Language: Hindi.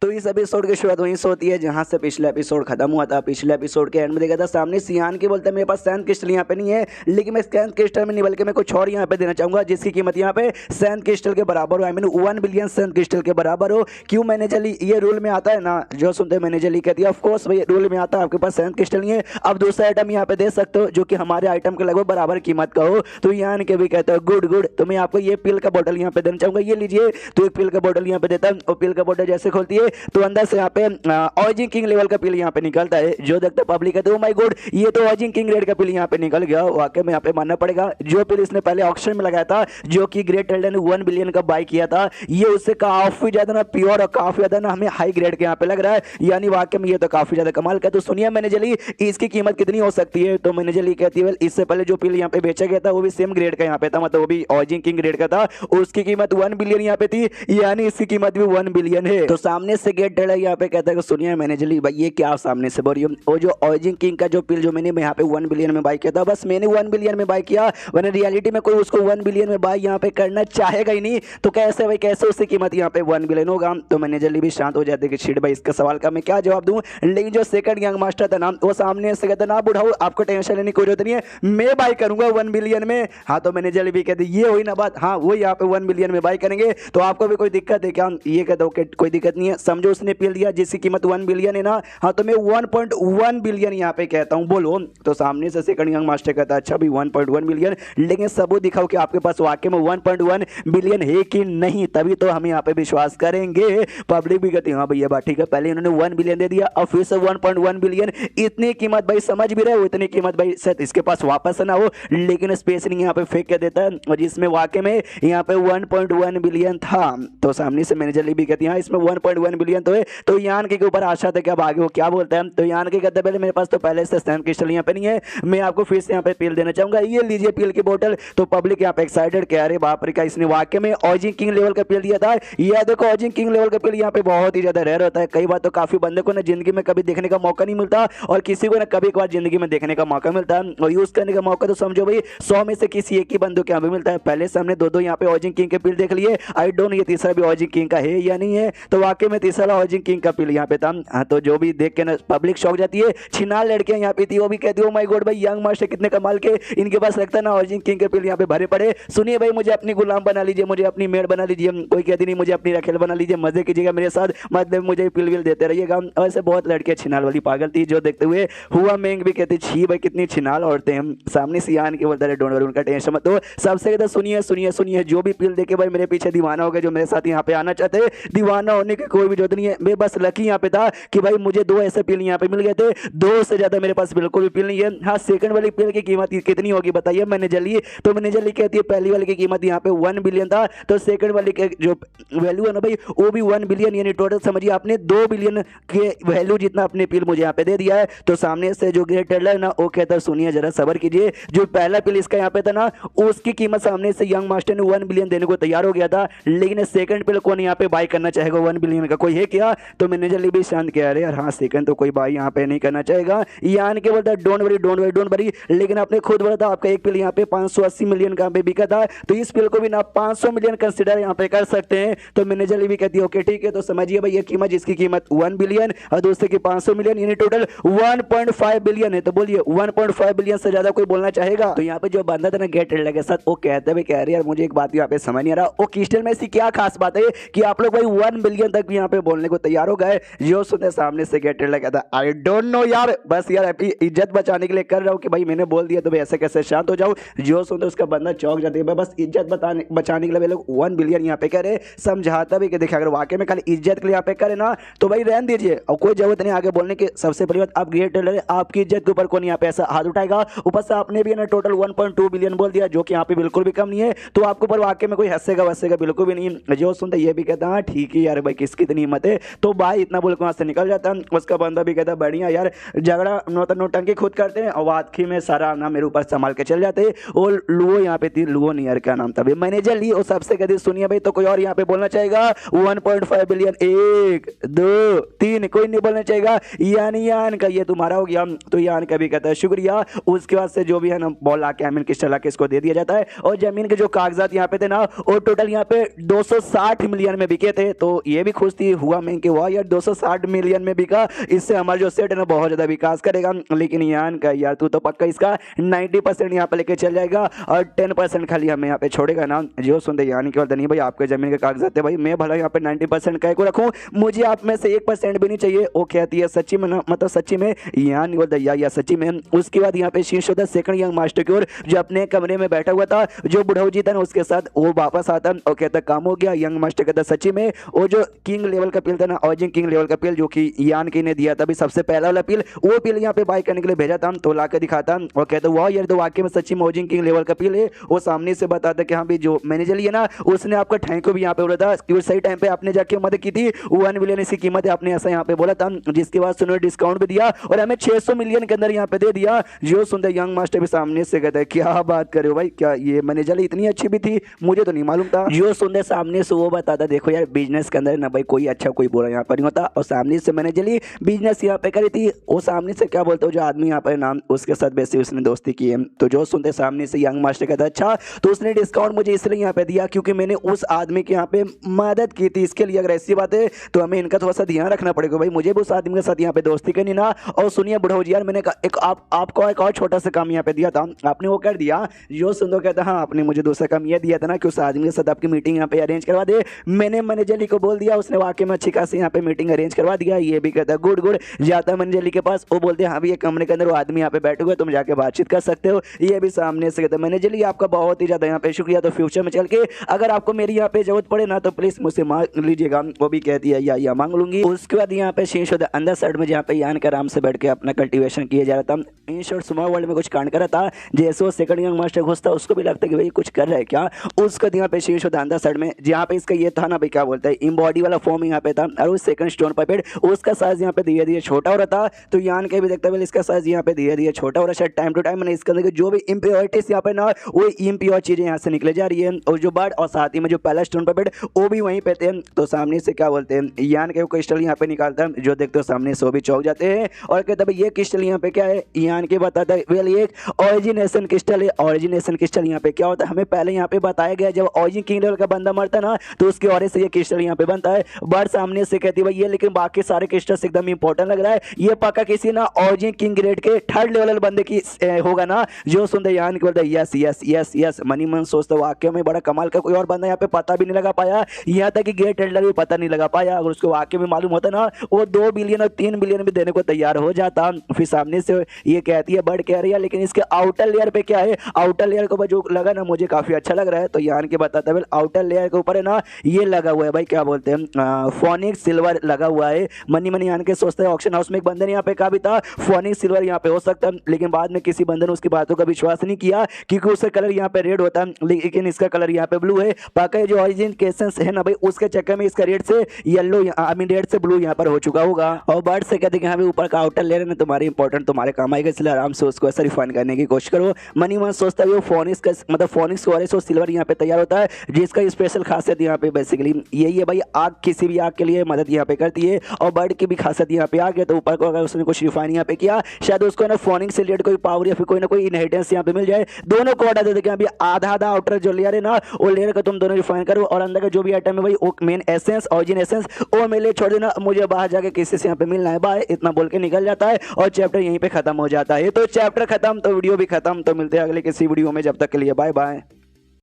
तो इस एपिसोड की शुरुआत वहीं से होती है जहां से पिछला एपिसोड खत्म हुआ था। पिछले एपिसोड के एंड में देखा था सामने सियान की बोलता है मेरे पास सैंड क्रिस्टल यहाँ पे नहीं है, लेकिन मैं सैंड क्रिस्टल में नहीं बल्कि मैं कुछ और यहाँ पे देना चाहूंगा जिसकी कीमत यहाँ पे सैंड क्रिस्टल के बराबर हो, I mean 1 billion sand crystal के बराबर हो। क्यों मैनेजर ली ये रूल में आता है ना, जो सुनते हैं मैनेजर ली कहती है ऑफकोर्स भाई रूल में आता है, आपके पास सैंड क्रिस्टल नहीं है, अब दूसरा आइटम यहाँ पे दे सकते हो जो कि हमारे आइटम के लगभग बराबर कीमत का हो। तो यान के भी कहते हो गुड गुड, तो मैं आपको ये पिल का बोतल यहाँ पे देना चाहूंगा, ये लीजिए। तो एक पिल का बोतल यहाँ पे देता है और पिल का बोतल जैसे खोलती है तो अंदर से यहाँ पे ऑजिंग किंग लेवल का पिल यहाँ पे निकलता है। जो देखते पब्लिक कहते हैं माय गॉड ये तो ऑजिंग किंग ग्रेड का पिल यहाँ पे निकल गया। वाकई में यहाँ पे मानना पड़ेगा जो पिल इसने पहले ऑक्शन में लगाया था जो कि ग्रेट एल्डर ने 1 बिलियन का बाय किया था, ये उससे काफी ज्यादा ना प्योर और काफी ज्यादा ना हमें हाई ग्रेड के यहाँ पे लग रहा है, यानी वाकई में ये तो काफी ज्यादा कमाल का। तो सुनिए मैनेजर ली इसकी कीमत कितनी हो सकती है। तो मैनेजर ली कहती है इससे पहले जो पिल यहाँ पे बेचा गया था वो भी सेम ग्रेड का यहाँ पे था, मतलब वो भी ऑजिंग किंग ग्रेड का था, उसकी कीमत 1 बिलियन यहाँ पे थी, यानी इसकी कीमत भी 1 बिलियन है। तो सामने से गेट एल्डर यहाँ पे कहता है सुनिए मैनेजर ली भाई ये क्या सामने से बोल रही हो, वो जो ऑजिंग किंग का जो पिल जो मैंने यहाँ पे 1 बिलियन में बाय किया था, बस मैंने 1 बिलियन में बाय किया, वरना रियलिटी में कोई उसको 1 बिलियन में बाय यहाँ पे करना चाहेगा ही नहीं, तो कैसे भाई कैसे उसकी कीमत यहाँ पे 1 बिलियन होगा। तो मैनेजर ली भी शांत हो जाते कि शिट भाई इसका सवाल का मैं क्या जवाब दूं। लेकिन जो सेकंड यंग मास्टर था ना वो सामने से कहता ना बुढ़ाओ आपको टेंशन लेने की कोई जरूरत नहीं है, मैं बाय करूंगा 1 बिलियन में। हाँ तो मैनेजर ली भी कहते ये हुई ना बात, हाँ वो यहाँ पे 1 बिलियन में बाय करेंगे, तो आपको भी कोई दिक्कत है क्या। ये कहता हूँ कोई दिक्कत नहीं है, समझो उसने पिल दिया जिसकी कीमत 1 बिलियन है ना, हाँ तो मैं 1.1 बिलियन यहाँ पे कहता हूँ बोलो। तो सामने से सेकंड यंग मास्टर कहता है अच्छा भी 1.1 बिलियन, लेकिन सबूत दिखाओ कि आपके पास वाकई में 1.1 बिलियन है कि नहीं, तभी तो हम यहाँ पे विश्वास करेंगे। पब्लिक भी कहती है हाँ भैया बात ठीक है, पहले इन्होंने 1 बिलियन दे दिया और फिर से 1.1 बिलियन, इतनी कीमत भाई समझ भी रहे हो, इतनी कीमत भाई शायद इसके पास वापस ना हो, लेकिन स्पेस नहीं यहाँ पे फेंक के देता है और जिसमें वाकई में यहाँ पे 1.1 बिलियन था। तो सामने से मैनेजर भी कहती है हाँ इसमें 1.1 बिलियन तो है। तो यान के ऊपर आशा था कि अब आगे वो क्या बोलता है। तो यान के कहते पहले मेरे पास तो पहले से सैंड क्रिस्टल यहाँ पे नहीं है, मैं आपको फिर से यहाँ पे पिल देना चाहूंगा, ये लीजिए पिल की बोतल। तो पब्लिक यहाँ पे एक्साइटेड कह रहे बाप रे का इसने वाकई में ऑजिंग किंग लेवल का पिल दिया था। यह देखो ऑजिंग किंग लेवल का पिल यहाँ पे बहुत ही ज्यादा रेयर होता है, कई बार तो काफी बंदे को ना जिंदगी में कभी देखने का मौका नहीं मिलता और किसी को ना कभी एक बार जिंदगी में देखने का मौका मिलता है और यूज करने का मौका तो समझो भाई 100 में से किसी एक ही बंदे को यहाँ पे मिलता है। पहले से हमने दो यहाँ पे ऑजिंग किंग के पिल देख लिए, आई डोंट ये तीसरा भी ऑजिंग किंग का है या नहीं है। तो वाकई में तीसरा ऑजिंग किंग का पिल यहाँ पे था। हाँ तो जो भी देख के ना पब्लिक शौक जाती है, छिनाल लड़कियां यहाँ पे थी वो भी कहती है माय गॉड भाई यंग मास्टर कितने कमाल के, इनके पास लगता है ना ऑजिंग किंग के पिल यहाँ पे भरे पड़े, सुनिए भाई मुझे अपनी गुलाम बना लीजिए, मुझे अपनी मेड बना लीजिए, कोई कहती नहीं मुझे अपनी रखेल बना लीजिए, मजे कीजिएगा मेरे साथ, मतलब मुझे पिल विल देते रहिएगा। ऐसे बहुत लड़कियां छिनाल वाली पागल थी जो देखते हुए हुआ मेंग भी कहती छी भाई कितनी छिनाल औरतें हैं। सामने सियान के बोलते रहे डोंट वरी उनका टेंशन मत लो। सबसे ज्यादा सुनिए सुनिए सुनिए जो भी पिल देके भाई मेरे पीछे दीवाना हो गया, जो मेरे साथ यहाँ पे आना चाहते हैं, दीवाना होने की कोई भी जरूरत नहीं है, मैं बस लकी यहाँ पे था कि भाई मुझे 2 ऐसे पिल यहाँ पे मिल गए थे, 2 से ज्यादा मेरे पास बिल्कुल भी पिल नहीं है। हाँ सेकंड वाली पिल की कीमत कितनी होगी बताइए मैनेजर ली। तो मैनेजर ली कहती है पहली वाली की कीमत यहाँ पे 1 बिलियन था, तो सेकंड वाली के जो वैल्यू है ना भाई वो भी 1 बिलियन, यानी टोटल समझिए आपने 2 बिलियन के वैल्यू जितना अपने पिल मुझे यहाँ पे दे दिया है। तो सामने से जो ग्रेट एल्डर है ना वो कहता है सुनिए जरा सबर कीजिए, जो पहला पिल इसका यहाँ पे था ना उसकी कीमत सामने से यंग मास्टर ने 1 बिलियन देने को तैयार हो गया था, लेकिन सेकंड पिल कौन यहाँ पे बाय करना चाहेगा 1 बिलियन का, कोई है क्या। तो मैनेजर ली भी शांत कह रहे यार हाँ सेकंड तो कोई बाय यहाँ पे नहीं करना चाहेगा, यान के बोलता don't worry don't worry don't worry, लेकिन आपने खुद बोला था आपका एक पिल यहाँ पे 580 मिलियन का पे बिका था, तो इस पिल को भी ना 500 मिलियन कंसिडर यहाँ पे कर सकते हैं। तो मैनेजर भी कहती है ओके ठीक है, तो समझिए भाई ये कीमत जिसकी कीमत 1 बिलियन और दूसरे की 500 मिलियन यानी टोटल 1.5 बिलियन है। तो बोलिए 1.5 बिलियन से ज्यादा कोई बोलना चाहेगा। तो यहाँ पे जो बंदा था ना गेट एल्डर के साथ वो कहते हुए कह रहे यार मुझे एक बात यहाँ पे समझ नहीं आ रहा, वो क्रिस्टल में ऐसी क्या खास बात है कि आप लोग भाई 1 बिलियन तक यहाँ पे बोलने को तैयार हो गए। जो सुनते सामने से गेट एल्डर कहता आई डोंट नो यार, बस यार अपनी इज्जत बचाने के लिए कर रहा हूँ कि भाई मैंने बोल दिया तो भाई ऐसे कैसे शांत हो जाओ। जो सुनते उसका बंदा चौक जाती है, बस इज्जत बचाने के लिए लोग 1 बिलियन यहाँ पे करे, समझाता भी कि देखिए अगर वाकई में खाली इज्जत के लिए यहाँ पे करे ना तो भाई रहने दीजिए और कोई जरूरत नहीं आगे बोलने की। सबसे पहली बात आप ग्रेट एल्डर आपकी इज्जत के ऊपर कौन यहाँ पे ऐसा हाथ उठाएगा, ऊपर से आपने भी ना टोटल 1.2 बिलियन बोल दिया जो कि यहाँ पे बिल्कुल भी कम नहीं है, तो आपके ऊपर वाकई में कोई हंसेगा वसेगा बिल्कुल भी नहीं। जो सुनते ये भी कहता है ठीक है यार भाई किसकी इतनी हिम्मत है, तो भाई इतना बोल के वहां से निकल जाता है। उसका बंदा भी कहता बढ़िया यार झगड़ा नोटंकी खुद करते हैं और वाकई में सारा ना मेरे ऊपर संभाल के चल जाते। और लुओ यहाँ पे थी, लुओ नियर का नाम था मैनेजर ली, और सबसे कहती सुनिए भाई तो कोई और यहाँ पे बोलना चाहेगा 1.5 बिलियन 1 2 3 कोई नहीं बोलना चाहेगा, यानी यान का ये तुम्हारा हो गया। तो यान का भी कहता है शुक्रिया। उसके बाद से जो भी है ना बॉल आके अमीन क्रिस्टल आके इसको दे दिया जाता है और जमीन के जो कागजात यहाँ पे थे ना वो टोटल यहाँ पे 260 मिलियन में बिके थे। तो ये भी खुश थी कि हुआ मैं कि वाह यार 260 मिलियन में बिका, इससे हमारा जो सेट है ना बहुत ज़्यादा विकास करेगा। लेकिन यान का यार तू तो पक्का इसका 90% यहाँ पे लेके चल जाएगा और 10% खाली हमें यहाँ पे छोड़ेगा ना। जो सुनते यानी कि नहीं भाई आपके ज़मीन के कागजात है भाई, मैं भला यहाँ पे 90% कह को रखूँ, मुझे आप में से 1% भी नहीं चाहिए। वो कहती है सच्ची में ना, मतलब सच्ची में यान बोलता या सच्ची में। उसके बाद यहाँ पे शीर्ष होता है सेकंड यंग मास्टर की ओर, जो अपने कमरे में बैठा हुआ था, जो बुढ़ऊ जी था ना उसके साथ, वो वापस आता और कहता काम हो गया। यंग मास्टर कहता सच्ची में। वो जो किंग लेवल का पिल था ना, ऑजिंग किंग लेवल का पिल जो कि यान की ने दिया था अभी सबसे पहला वाला पिल, वो पिल यहाँ पे बाय करने के लिए भेजा था, तो ला के दिखाता और कहता वाह यार तो वाकई में सच्ची में ऑजिंग किंग लेवल का पिल है। वो सामने से बताता कि हाँ भाई जो मैनेजर लिया ना उसने आपका थैंक यू भी यहाँ पे बोला था कि सही टाइम पे आपने जाके मदद की थी, 1 मिलियन इसकी कीमत है, आपने ऐसा यहाँ पे बोला था। जिसके बाद उन्होंने डिस्काउंट भी दिया और हमें 600 मिलियन के अंदर यहाँ पे दे दिया। जो सुनते यंग मास्टर भी सामने से कहते हैं क्या बात कर रहे हो भाई, क्या ये मैनेजर इतनी अच्छी भी थी, मुझे तो नहीं मालूम था। जो सुनते सामने से वो बताता देखो यार बिजनेस के अंदर ना भाई कोई अच्छा कोई बुरा यहाँ पर नहीं होता। और सामने से मैनेजर बिजनेस यहाँ पे करी थी, वो सामने से क्या बोलते हो जो आदमी यहाँ पर नाम उसके साथ वैसे उसने दोस्ती की है। तो जो सुनते सामने से यंग मास्टर कहता है अच्छा तो उसने डिस्काउंट मुझे इसलिए यहाँ पे दिया क्योंकि मैंने उस आदमी के यहाँ पे मदद की थी, इसके लिए अगर ऐसी बात है तो हमें इनका थोड़ा सा ध्यान रखना पड़ेगा भाई, मुझे भी उस आदमी के साथ यहाँ पे दोस्ती करनी ना। और सुनिए बुढ़ऊ जी यार मैंने एक आपको एक और छोटा सा काम यहाँ पे दिया था, आपने वो कर दिया। जो सुंदर कहता हाँ आपने मुझे दूसरा काम ये दिया था ना कि उस आदमी के साथ आपकी मीटिंग यहाँ पे अरेंज करवा दे, मैंने मैनेजर को बोल दिया, उसने वाकई में अच्छी खासी यहाँ पे मीटिंग अरेंज करवा दिया। ये भी कहता गुड गुड, जाता मैनेजर के पास, वो बोलते हाँ भी ये कमरे के अंदर वो आदमी यहाँ पे बैठे हुए, तुम जाके बातचीत कर सकते हो। ये भी सामने से कहता मैनेजर आपका बहुत ही ज्यादा यहाँ पे शुक्रिया, तो फ्यूचर में चल के अगर आपको मेरी यहाँ पे जरूरत पड़े ना तो प्लीज मुझसे मांग लीजिएगा। वो भी कहती है या मांग लूंगी। उसके बाद यहाँ पे शीश होता अंदर साइड में जहाँ पे यान के आराम से बैठ के अपना कल्टीवेशन किया जा रहा था। इन शॉर्ट स्मॉल वर्ल्ड में कुछ कांड कर रहा था, जैसे वो सेकंड यंग मास्टर घुसता उसको भी लगता है कि भाई कुछ कर रहा है क्या। उसका यहाँ पे शीश होता अंदर साइड में जहाँ पे इसका ये था ना भाई क्या बोलते हैं इम्बॉडी वाला फॉर्म यहाँ पे था, और उस सेकंड स्टोन पपेट उसका साइज यहाँ पे धीरे धीरे छोटा हो रहा था। तो यान के भी देखता है इसका साइज यहाँ पे धीरे धीरे छोटा हो रहा है, टाइम टू टाइम इसके अंदर जो भी इम्प्योरिटीज यहाँ पे ना वो इम्प्योर चीजें यहाँ से निकले जा रही है। और जो बर्ड और साथ ही में जो पहला स्टोन पपेट वो भी वहीं पे थे। तो सामने से क्या बोलते हैं यान के क्रिस्टल यहाँ पे निकालता है, जो देखते हो सामने से वो भी चौंक जाते हैं और कहता है ये क्रिस्टल यहाँ पे क्या है। यान के बताता है वेल ये एक ऑरिजिनेशन क्रिस्टल है। ऑरिजिनेशन क्रिस्टल यहाँ पे क्या होता है हमें पहले यहाँ पे बताया गया, जब ऑरिजिन किंग लेवल का बंदा मरता ना तो उसके और से ये क्रिस्टल यहाँ पे बनता है। बर्ड सामने से कहती है भाई ये लेकिन बाकी सारे क्रिस्टल्स एकदम इंपॉर्टेंट लग रहा है, ये पक्का किसी ना ऑरिजिन किंग ग्रेड के थर्ड लेवल बंदे की होगा ना। जो सुनते यान के बोलते yes yes yes yes money मन सोचते वाकई में बड़ा कमाल का कोई और बंदा यहाँ पे पता भी नहीं लगा पाया, यहाँ तक कि ग्रेट एल्डर भी पता नहीं लगा पाया। अगर उसको वाकई में मालूम होता ना वो 2 बिलियन और 3 बिलियन भी देने को तैयार हो जाता। फिर सामने से ये कहती है बर्ड कह रही है लेकिन इसके आउटर लेयर पे क्या है, आउटर लेयर के ऊपर जो लगा ना मुझे काफी अच्छा लग रहा है। तो यान के बताता है आउटर लेयर के ऊपर है ना ये लगा हुआ है भाई क्या बोलते हैं फोनिक्स सिल्वर लगा हुआ है। मनी यान के सोचते हैं ऑक्शन हाउस में एक बंदे ने यहाँ पे कहा भी था फोनिक्स सिल्वर यहाँ पे हो सकता है, लेकिन बाद में किसी बंदे ने उसकी बातों का विश्वास नहीं किया क्योंकि उसका कलर यहाँ पे रेड होता है लेकिन इसका कलर यहाँ पे ब्लू है। बाकी जो ऑरिजिन केसेंस है ना भाई उसके चक्कर में इसका रेड से येलो आई मीन रेड से ब्लू यहाँ पर हो चुका होगा। और बर्ड से कहते हैं हाँ भाई ऊपर का आउटर लेयर है तुम्हारे इंपॉर्टेंट तुम्हारे काम आएगा, इसलिए आराम से उसको ऐसा रिफाइन करने की कोशिश करो। मनी मन सोचता है वो फोनिक्स का मतलब फोनिक्स और सिल्वर यहाँ पे तैयार होता है जिसका स्पेशल खासियत यहाँ पे बेसिकली यही है भाई आग किसी भी आग के लिए मदद यहाँ पे करती है। और बर्ड की भी खासियत यहाँ पे आ गया तो ऊपर को अगर उसने कुछ रिफाइन यहाँ पे किया शायद उसको ना फोनिक्स से रिलेटेड कोई पावर या फिर कोई ना कोई इनहेरिटेंस यहाँ पे मिल जाए। दोनों को ऑर्डर दे दे अभी आधा आधा आउटर जो लेयर है ना वो लेयर का तुम दोनों रिफाइन करो और अंदर का जो भी आइटम है भाई वो मेन एसेंस ऑरिजिन एसेंस वो मेरे छोड़ देना, मुझे बाहर जाके किसी से यहाँ पे मिलना है बाय, इतना बोल के निकल जाता है और चैप्टर यहीं पे खत्म हो जाता है। तो चैप्टर खत्म तो वीडियो भी खत्म, तो मिलते हैं अगले किसी वीडियो में, जब तक के लिए बाय बाय।